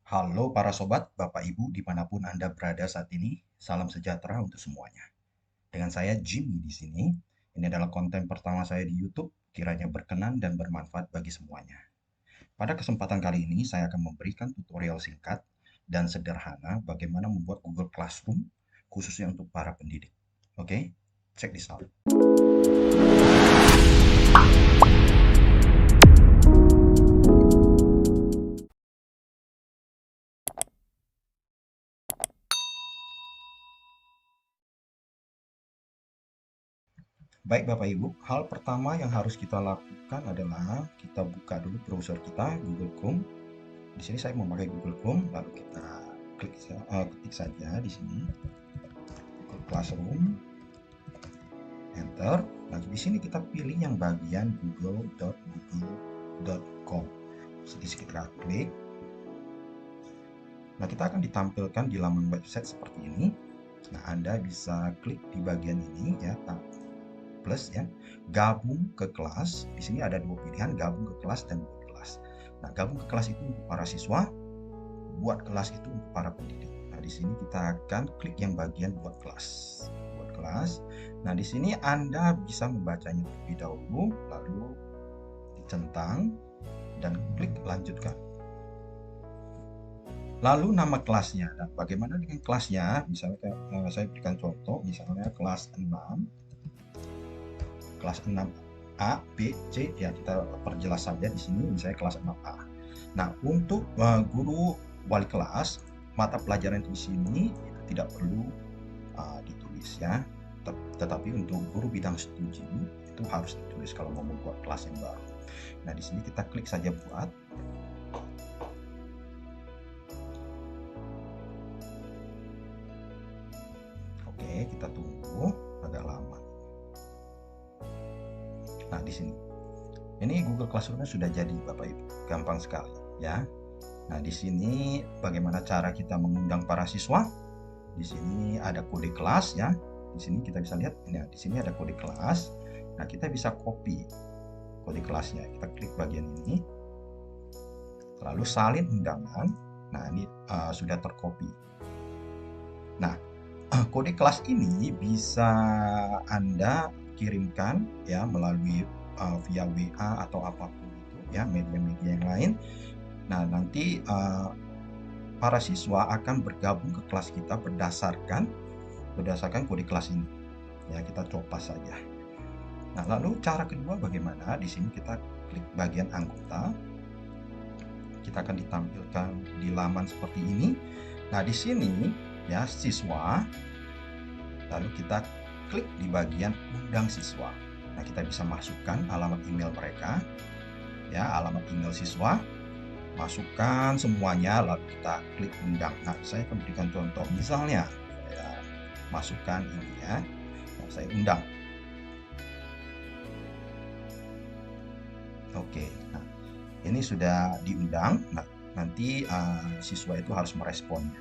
Halo para sobat, Bapak Ibu dimanapun Anda berada saat ini, salam sejahtera untuk semuanya. Dengan saya Jimmy di sini. Ini adalah konten pertama saya di YouTube, kiranya berkenan dan bermanfaat bagi semuanya. Pada kesempatan kali ini, saya akan memberikan tutorial singkat dan sederhana bagaimana membuat Google Classroom khususnya untuk para pendidik. Oke, check this out. Baik Bapak Ibu, hal pertama yang harus kita lakukan adalah kita buka dulu browser kita, Google Chrome. Di sini saya memakai Google Chrome, lalu kita ketik saja di sini Google Classroom, enter. Nah, di sini kita pilih yang bagian google.google.com. Sedikit kita klik. Nah, kita akan ditampilkan di laman website seperti ini. Nah, Anda bisa klik di bagian ini ya, plus ya, gabung ke kelas. Di sini ada dua pilihan, gabung ke kelas dan buat kelas. Nah, gabung ke kelas itu untuk para siswa, buat kelas itu untuk para pendidik. Nah, di sini kita akan klik yang bagian buat kelas. Buat kelas. Nah, di sini Anda bisa membacanya terlebih dahulu, lalu dicentang dan klik lanjutkan. Lalu nama kelasnya. Nah, bagaimana dengan kelasnya? Misalnya saya berikan contoh, misalnya kelas 6. Kelas 6A, B, C ya kita perjelas saja di sini misalnya kelas 6A. Nah, untuk guru wali kelas, mata pelajaran di sini itu tidak perlu ditulis ya. Tetapi untuk guru bidang studi itu harus ditulis kalau mau membuat kelas yang baru. Nah, di sini kita klik saja buat. Oke, kita tunggu agak lama. Nah, di sini. Ini Google Classroom-nya sudah jadi Bapak Ibu. Gampang sekali ya. Nah, di sini bagaimana cara kita mengundang para siswa? Di sini ada kode kelas ya. Di sini kita bisa lihat, nah, di sini ada kode kelas. Nah, kita bisa copy kode kelasnya. Kita klik bagian ini. Lalu salin undangan. Nah, ini sudah tercopy. Nah, kode kelas ini bisa Anda kirimkan ya melalui via WA atau apapun itu ya, media-media yang lain. Nah, nanti para siswa akan bergabung ke kelas kita berdasarkan kode kelas ini. Ya, kita copas saja. Nah, lalu cara kedua bagaimana? Di sini kita klik bagian anggota. Kita akan ditampilkan di laman seperti ini. Nah, di sini ya siswa. Lalu kita klik di bagian undang siswa. Nah, kita bisa masukkan alamat email mereka. Ya, alamat email siswa. Masukkan semuanya lalu kita klik undang. Nah, saya akan berikan contoh misalnya saya masukkan ini ya. Nah, saya undang. Oke. Nah, ini sudah diundang. Nah, nanti siswa itu harus meresponnya.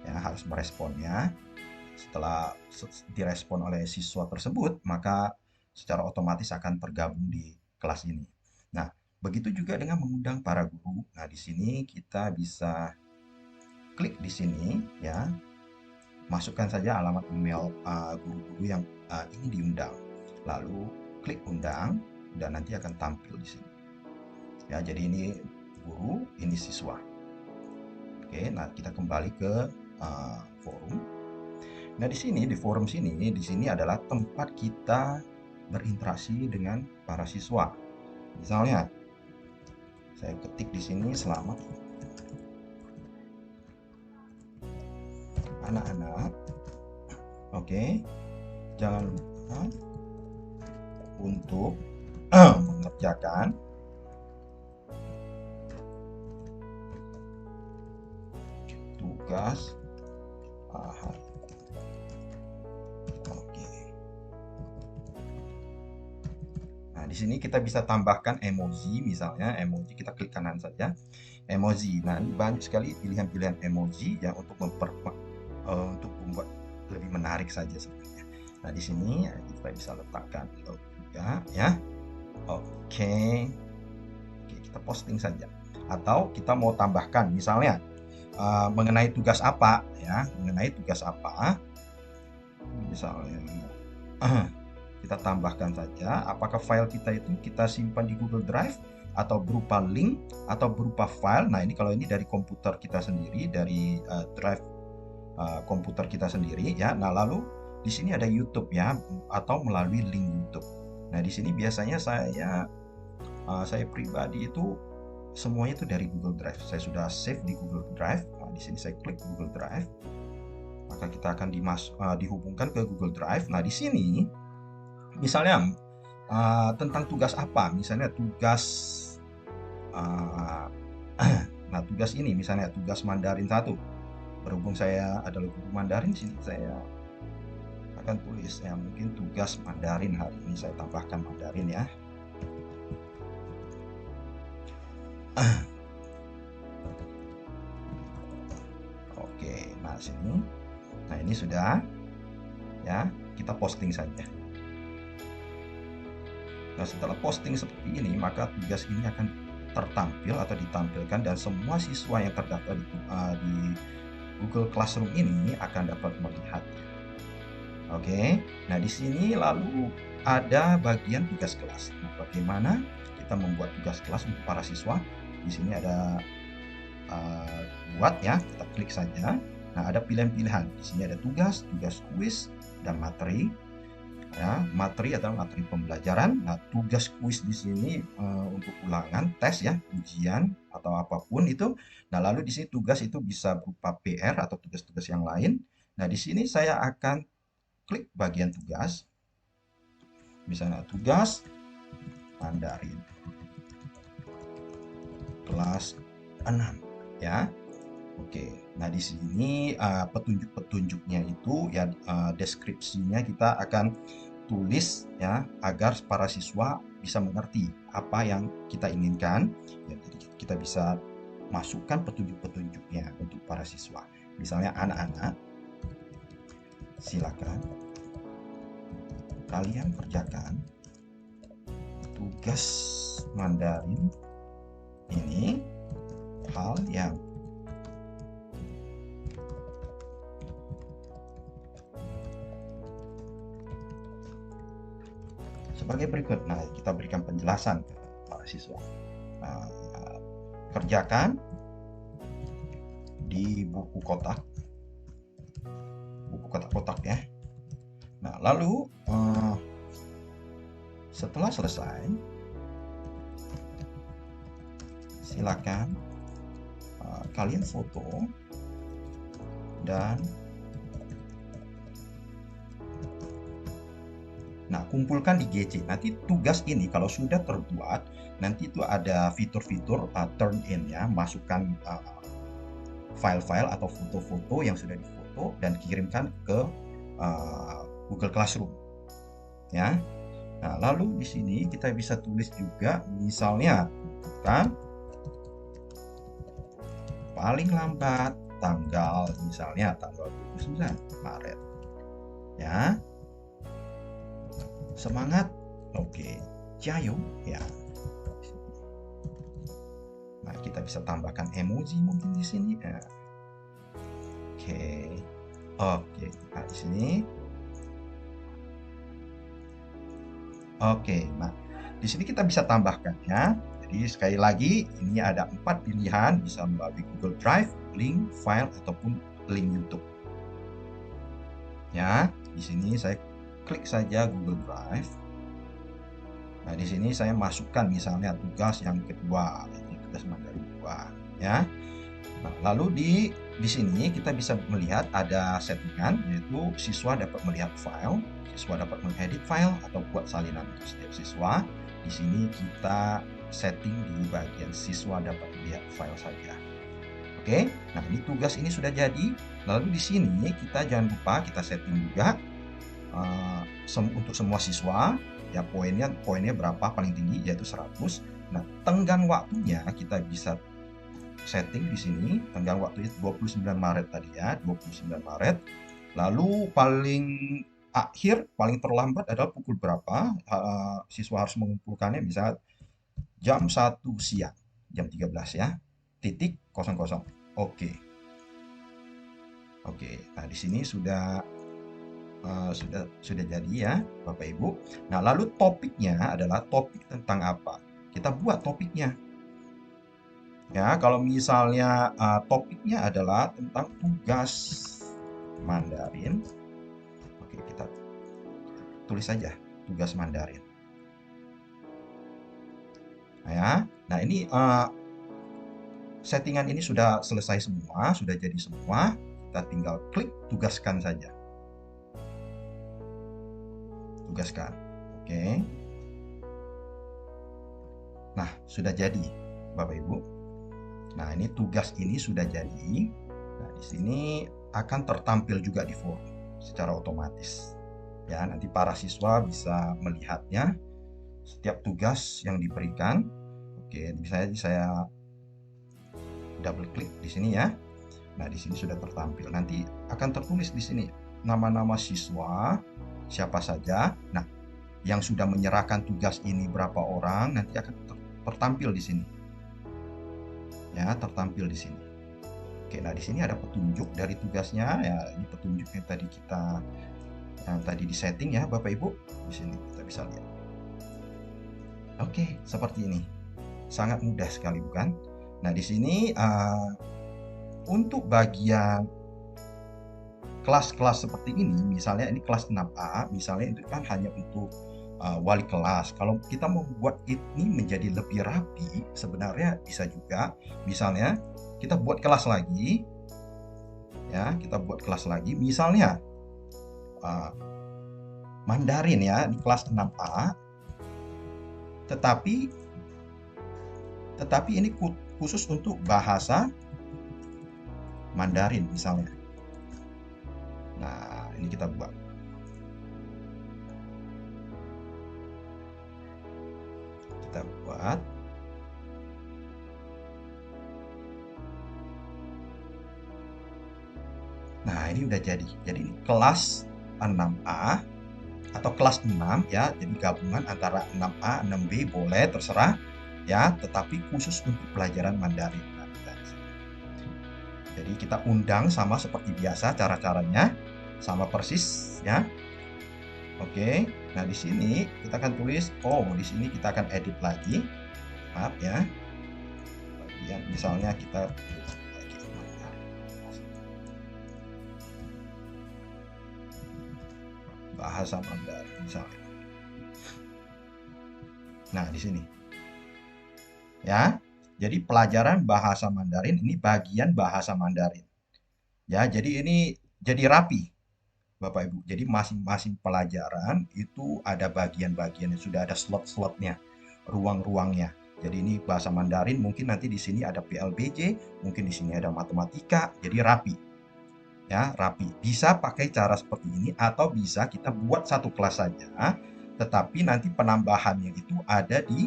Ya, harus meresponnya. Setelah direspon oleh siswa tersebut, maka secara otomatis akan tergabung di kelas ini. Nah, begitu juga dengan mengundang para guru. Nah, di sini kita bisa klik di sini ya, masukkan saja alamat email guru-guru yang ingin diundang. Lalu klik undang dan nanti akan tampil di sini. Ya, jadi ini guru, ini siswa. Oke, nah kita kembali ke forum. Nah, di forum sini, di sini adalah tempat kita berinteraksi dengan para siswa. Misalnya, saya ketik di sini selamat anak-anak. Oke, jangan lupa untuk mengerjakan tugas paham. Di sini kita bisa tambahkan emoji, misalnya emoji kita klik kanan saja, emoji. Nah, ini banyak sekali pilihan-pilihan emoji ya untuk membuat lebih menarik saja sebenarnya. Nah, di sini kita bisa letakkan juga ya. Oke, kita posting saja. Atau kita mau tambahkan, misalnya mengenai tugas apa ya, mengenai tugas apa. Misalnya kita tambahkan saja apakah file kita itu kita simpan di Google Drive atau berupa link atau berupa file. Nah, ini kalau ini dari komputer kita sendiri, dari drive komputer kita sendiri ya. Nah, lalu di sini ada YouTube ya, atau melalui link YouTube. Nah, di sini biasanya saya pribadi itu semuanya itu dari Google Drive. Saya sudah save di Google Drive. Nah, di sini saya klik Google Drive, maka kita akan dihubungkan ke Google Drive. Nah, di sini misalnya tentang tugas apa, misalnya tugas uh, nah, tugas ini misalnya tugas Mandarin 1. Berhubung saya adalah guru Mandarin, sini saya akan tulis ya, mungkin tugas Mandarin hari ini saya tambahkan Mandarin ya. Oke, nah sini. Nah, ini sudah ya, kita posting saja. Nah, setelah posting seperti ini, maka tugas ini akan tertampil atau ditampilkan dan semua siswa yang terdaftar di Google Classroom ini akan dapat melihatnya. Oke, nah di sini lalu ada bagian tugas kelas. Nah, bagaimana kita membuat tugas kelas untuk para siswa? Di sini ada buat ya, kita klik saja. Nah, ada pilihan-pilihan. Di sini ada tugas, tugas kuis, dan materi. Ya, materi adalah materi pembelajaran. Nah, tugas kuis di sini untuk ulangan, tes ya, ujian atau apapun itu. Nah, lalu di sini tugas itu bisa berupa PR atau tugas-tugas yang lain. Nah, di sini saya akan klik bagian tugas. Misalnya tugas Mandarin kelas 6 ya. Oke, nah di sini petunjuk-petunjuknya itu ya, deskripsinya kita akan tulis ya agar para siswa bisa mengerti apa yang kita inginkan. Ya, jadi kita bisa masukkan petunjuk-petunjuknya untuk para siswa. Misalnya anak-anak, silakan kalian kerjakan tugas Mandarin ini hal yang sebagai berikut. Nah, kita berikan penjelasan ke para siswa. Nah, kerjakan di buku kotak kotak ya. Nah, lalu setelah selesai, silakan kalian foto dan kumpulkan di GC. Nanti tugas ini kalau sudah terbuat, nanti itu ada fitur-fitur turn in ya, masukkan file-file atau foto-foto yang sudah difoto dan kirimkan ke Google Classroom. Ya. Nah, lalu di sini kita bisa tulis juga misalnya kan paling lambat misalnya tanggal 29 Maret. Ya. Semangat. Oke. Jayo ya. Nah, kita bisa tambahkan emoji mungkin di sini. Ya. Oke. Oke. Nah, di sini. Oke. Nah, di sini kita bisa tambahkan ya. Jadi sekali lagi ini ada 4 pilihan, bisa melalui Google Drive, link, file ataupun link YouTube. Ya, di sini saya klik saja Google Drive. Nah, di sini saya masukkan misalnya tugas yang kedua, ini tugas Mandarin 2 ya. Nah, lalu di sini kita bisa melihat ada settingan, yaitu siswa dapat melihat file, siswa dapat mengedit file atau buat salinan untuk setiap siswa. Di sini kita setting di bagian siswa dapat melihat file saja. Oke, nah ini tugas ini sudah jadi. Lalu di sini kita jangan lupa kita setting juga untuk semua siswa ya, poinnya berapa paling tinggi, yaitu 100. Nah, tenggang waktunya kita bisa setting di sini, tenggang waktunya 29 Maret tadi ya, 29 Maret. Lalu paling akhir, paling terlambat adalah pukul berapa siswa harus mengumpulkannya, misalnya jam 1 siang, jam 13 ya, titik 00. Oke. Oke, nah di sini sudah jadi ya, Bapak Ibu. Nah, lalu topiknya adalah topik tentang apa? Kita buat topiknya. Ya, kalau misalnya topiknya adalah tentang tugas Mandarin, oke kita tulis saja tugas Mandarin. Nah, ya, nah ini settingan ini sudah selesai semua, sudah jadi semua. Kita tinggal klik tugaskan saja. Tugaskan, oke. Nah, sudah jadi, Bapak Ibu. Nah, ini tugas ini sudah jadi. Nah, di sini akan tertampil juga di forum secara otomatis. Ya, nanti para siswa bisa melihatnya setiap tugas yang diberikan. Oke, misalnya saya double klik di sini ya. Nah, di sini sudah tertampil. Nanti akan tertulis di sini nama-nama siswa siapa saja. Nah, yang sudah menyerahkan tugas ini berapa orang nanti akan tertampil di sini. Ya, tertampil di sini. Oke, nah di sini ada petunjuk dari tugasnya ya. Ini petunjuk yang tadi di setting ya, Bapak Ibu. Di sini kita bisa lihat. Oke, seperti ini. Sangat mudah sekali bukan? Nah, di sini untuk bagian kelas-kelas seperti ini, misalnya ini kelas 6A, misalnya itu kan hanya untuk wali kelas. Kalau kita membuat ini menjadi lebih rapi, sebenarnya bisa juga. Misalnya kita buat kelas lagi, ya kita buat kelas lagi. Misalnya Mandarin ya di kelas 6A, tetapi ini khusus untuk bahasa Mandarin misalnya. Nah, ini kita buat. Kita buat. Nah, ini udah jadi. Jadi ini kelas 6A atau kelas 6 ya. Jadi gabungan antara 6A, 6B boleh terserah ya, tetapi khusus untuk pelajaran Mandarin. Nah, jadi kita undang sama seperti biasa cara-caranya sama persis ya. Oke. Nah, di sini kita akan tulis, di sini kita akan edit lagi. Maaf ya. Bagian misalnya kita bahasa Mandarin misalnya. Nah, di sini. Ya. Jadi pelajaran bahasa Mandarin ini bagian bahasa Mandarin. Ya, jadi ini jadi rapi, Bapak Ibu. Jadi masing-masing pelajaran itu ada bagian-bagiannya, sudah ada slot-slotnya, ruang-ruangnya. Jadi ini bahasa Mandarin, mungkin nanti di sini ada PLBJ, mungkin di sini ada matematika, jadi rapi. Ya, rapi. Bisa pakai cara seperti ini atau bisa kita buat satu kelas saja, tetapi nanti penambahannya itu ada di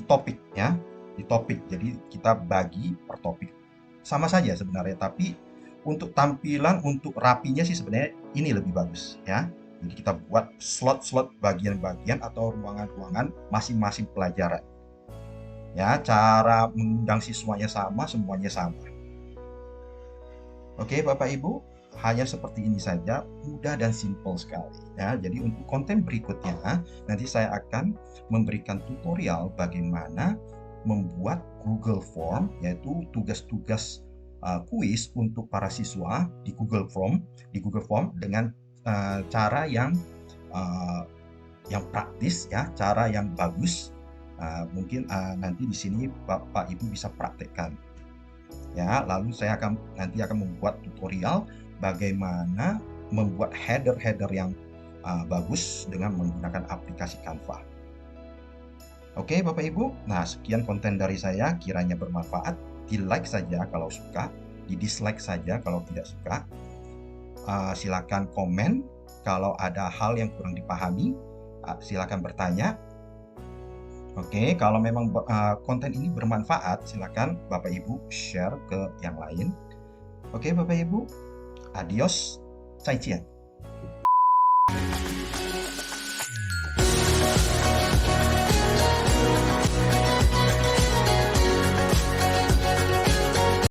topik ya, di topik. Jadi kita bagi per topik. Sama saja sebenarnya, tapi untuk tampilan, untuk rapinya sih sebenarnya ini lebih bagus ya. Jadi kita buat slot-slot bagian-bagian atau ruangan-ruangan masing-masing pelajaran. Ya, cara mengundang siswanya sama, semuanya sama. Oke, Bapak Ibu, hanya seperti ini saja, mudah dan simple sekali ya. Jadi untuk konten berikutnya nanti saya akan memberikan tutorial bagaimana membuat Google Form, yaitu tugas-tugas kuis untuk para siswa di Google Form dengan cara yang praktis ya, cara yang bagus. Mungkin nanti di sini Bapak Ibu bisa praktekkan. Ya, lalu saya nanti akan membuat tutorial bagaimana membuat header-header yang bagus dengan menggunakan aplikasi Canva. Oke, Bapak Ibu. Nah, sekian konten dari saya, kiranya bermanfaat. Di-like saja kalau suka, di-dislike saja kalau tidak suka. Silakan komen kalau ada hal yang kurang dipahami. Silakan bertanya. Oke, kalau memang konten ini bermanfaat, silakan Bapak Ibu share ke yang lain. Oke, Bapak Ibu, adios, 再见.